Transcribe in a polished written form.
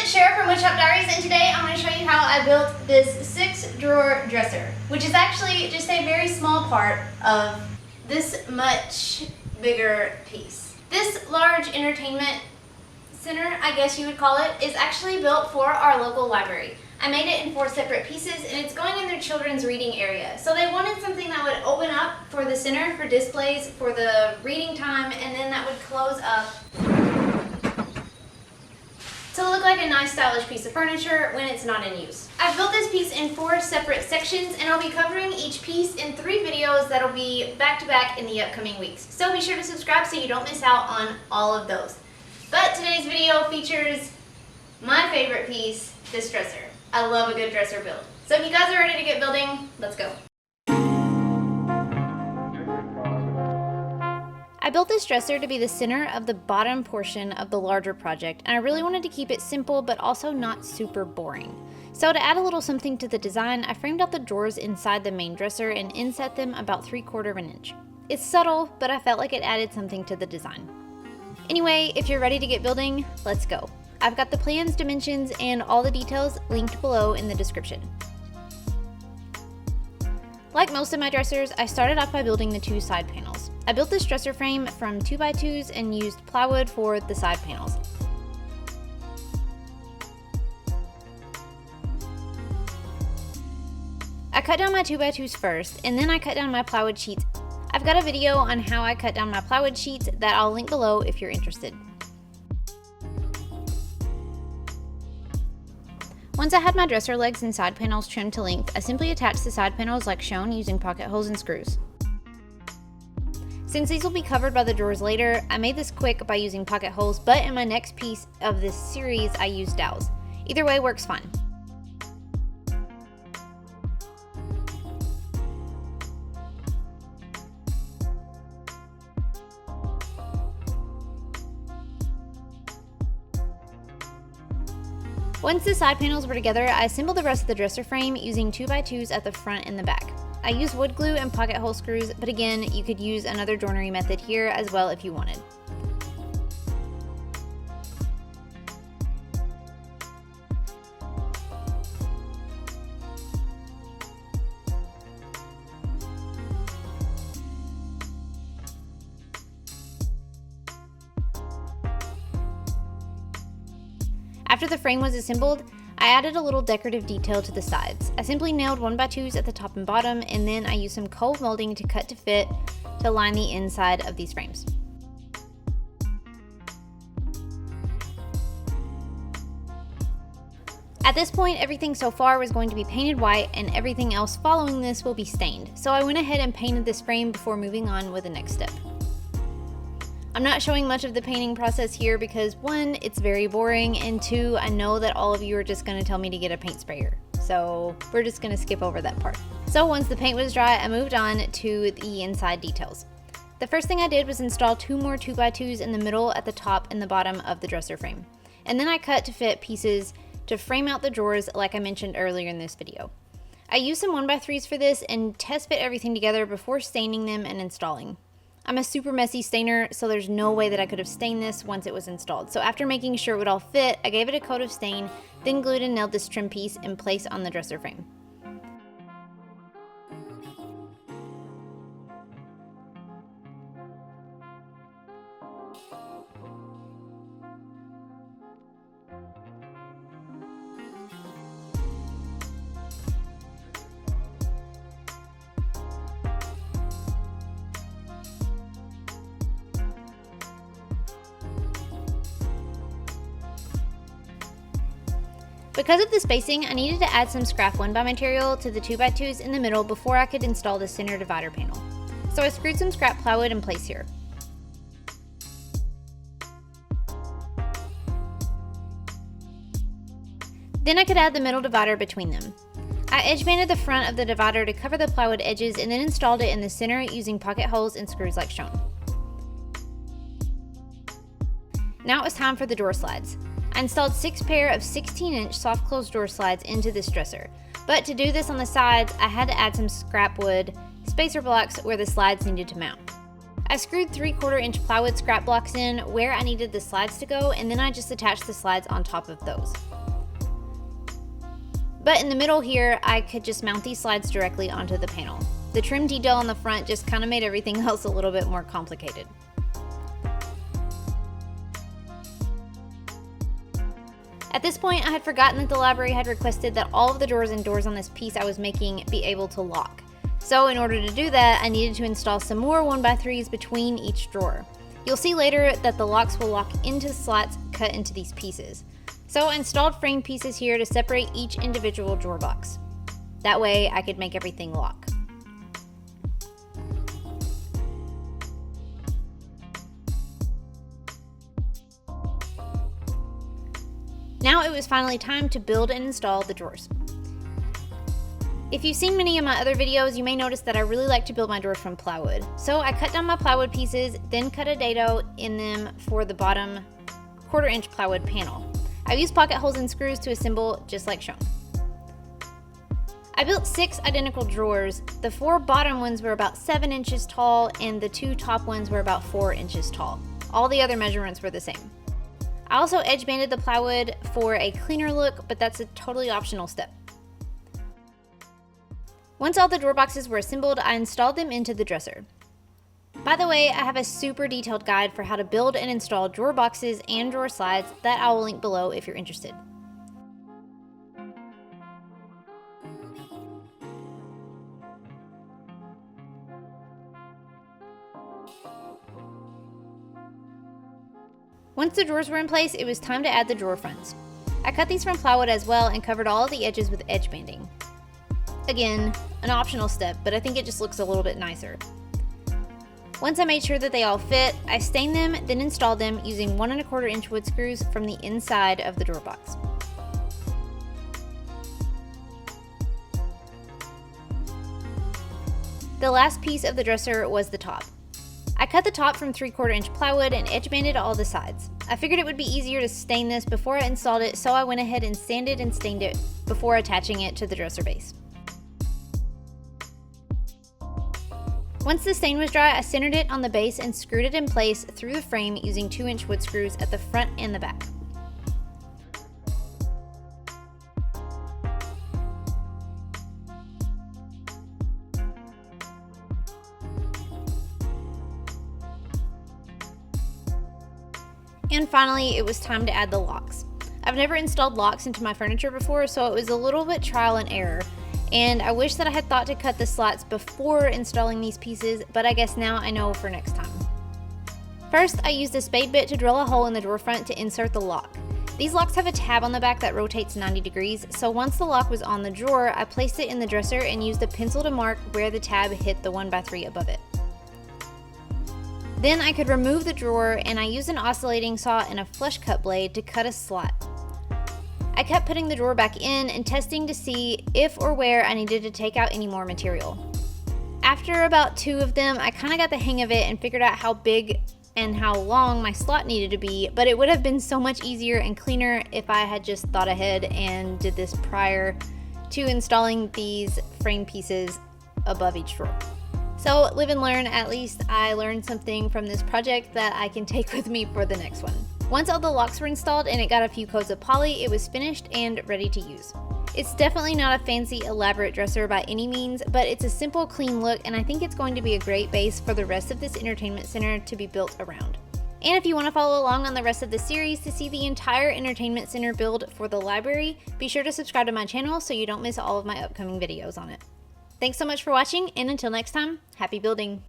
it's Shara from Woodshop Diaries, and today I'm going to show you how I built this 6-drawer dresser, which is actually just a very small part of this much bigger piece. This large entertainment center, I guess you would call it, is actually built for our local library. I made it in 4 separate pieces, and it's going in their children's reading area. So they wanted something that would open up for the center for displays for the reading time, and then that would close up to look like a nice stylish piece of furniture when it's not in use. I've built this piece in 4 separate sections, and I'll be covering each piece in 3 videos that'll be back to back in the upcoming weeks. So be sure to subscribe so you don't miss out on all of those. But today's video features my favorite piece, this dresser. I love a good dresser build. So if you guys are ready to get building, let's go. I built this dresser to be the center of the bottom portion of the larger project, and I really wanted to keep it simple but also not super boring. So to add a little something to the design, I framed out the drawers inside the main dresser and inset them about 3/4 of an inch. It's subtle, but I felt like it added something to the design. Anyway, if you're ready to get building, let's go. I've got the plans, dimensions, and all the details linked below in the description. Like most of my dressers, I started off by building the 2 side panels. I built this dresser frame from 2x2s and used plywood for the side panels. I cut down my 2x2s first, and then I cut down my plywood sheets. I've got a video on how I cut down my plywood sheets that I'll link below if you're interested. Once I had my dresser legs and side panels trimmed to length, I simply attached the side panels like shown using pocket holes and screws. Since these will be covered by the drawers later, I made this quick by using pocket holes, but in my next piece of this series I used dowels. Either way works fine. Once the side panels were together, I assembled the rest of the dresser frame using 2x2s at the front and the back. I used wood glue and pocket hole screws, but again, you could use another joinery method here as well if you wanted. After the frame was assembled, I added a little decorative detail to the sides. I simply nailed 1x2s at the top and bottom, and then I used some cold molding to cut to fit to line the inside of these frames. At this point, everything so far was going to be painted white, and everything else following this will be stained. So I went ahead and painted this frame before moving on with the next step. I'm not showing much of the painting process here because 1, it's very boring, and 2, I know that all of you are just going to tell me to get a paint sprayer. So we're just going to skip over that part. So once the paint was dry, I moved on to the inside details. The first thing I did was install 2 more 2x2s in the middle, at the top and the bottom of the dresser frame. And then I cut to fit pieces to frame out the drawers like I mentioned earlier in this video. I used some 1x3s for this and test fit everything together before staining them and installing. I'm a super messy stainer, so there's no way that I could have stained this once it was installed. So after making sure it would all fit, I gave it a coat of stain, then glued and nailed this trim piece in place on the dresser frame. Because of the spacing, I needed to add some scrap 1x material to the 2x2s in the middle before I could install the center divider panel. So I screwed some scrap plywood in place here. Then I could add the middle divider between them. I edge banded the front of the divider to cover the plywood edges and then installed it in the center using pocket holes and screws like shown. Now it was time for the door slides. I installed 6 pair of 16-inch soft close door slides into this dresser, but to do this on the sides, I had to add some scrap wood spacer blocks where the slides needed to mount. I screwed 3/4 inch plywood scrap blocks in where I needed the slides to go, and then I just attached the slides on top of those. But in the middle here, I could just mount these slides directly onto the panel. The trim detail on the front just kind of made everything else a little bit more complicated. At this point, I had forgotten that the library had requested that all of the drawers and doors on this piece I was making be able to lock. So in order to do that, I needed to install some more 1x3s between each drawer. You'll see later that the locks will lock into the slots cut into these pieces. So I installed frame pieces here to separate each individual drawer box. That way I could make everything lock. Now it was finally time to build and install the drawers. If you've seen many of my other videos, you may notice that I really like to build my drawers from plywood. So I cut down my plywood pieces, then cut a dado in them for the bottom 1/4 inch plywood panel. I used pocket holes and screws to assemble just like shown. I built 6 identical drawers. The 4 bottom ones were about 7 inches tall and the 2 top ones were about 4 inches tall. All the other measurements were the same. I also edge banded the plywood for a cleaner look, but that's a totally optional step. Once all the drawer boxes were assembled, I installed them into the dresser. By the way, I have a super detailed guide for how to build and install drawer boxes and drawer slides that I will link below if you're interested. Once the drawers were in place, it was time to add the drawer fronts. I cut these from plywood as well and covered all of the edges with edge banding. Again, an optional step, but I think it just looks a little bit nicer. Once I made sure that they all fit, I stained them, then installed them using 1 1/4 inch wood screws from the inside of the drawer box. The last piece of the dresser was the top. I cut the top from 3/4 inch plywood and edge banded all the sides. I figured it would be easier to stain this before I installed it, so I went ahead and sanded and stained it before attaching it to the dresser base. Once the stain was dry, I centered it on the base and screwed it in place through the frame using 2-inch wood screws at the front and the back. And finally, it was time to add the locks. I've never installed locks into my furniture before, so it was a little bit trial and error. And I wish that I had thought to cut the slots before installing these pieces, but I guess now I know for next time. First, I used a spade bit to drill a hole in the drawer front to insert the lock. These locks have a tab on the back that rotates 90 degrees, so once the lock was on the drawer, I placed it in the dresser and used a pencil to mark where the tab hit the 1x3 above it. Then I could remove the drawer, and I used an oscillating saw and a flush cut blade to cut a slot. I kept putting the drawer back in and testing to see if or where I needed to take out any more material. After about 2 of them, I kind of got the hang of it and figured out how big and how long my slot needed to be, but it would have been so much easier and cleaner if I had just thought ahead and did this prior to installing these frame pieces above each drawer. So live and learn. At least I learned something from this project that I can take with me for the next one. Once all the locks were installed and it got a few coats of poly, it was finished and ready to use. It's definitely not a fancy, elaborate dresser by any means, but it's a simple, clean look, and I think it's going to be a great base for the rest of this entertainment center to be built around. And if you want to follow along on the rest of the series to see the entire entertainment center build for the library, be sure to subscribe to my channel so you don't miss all of my upcoming videos on it. Thanks so much for watching, and until next time, happy building!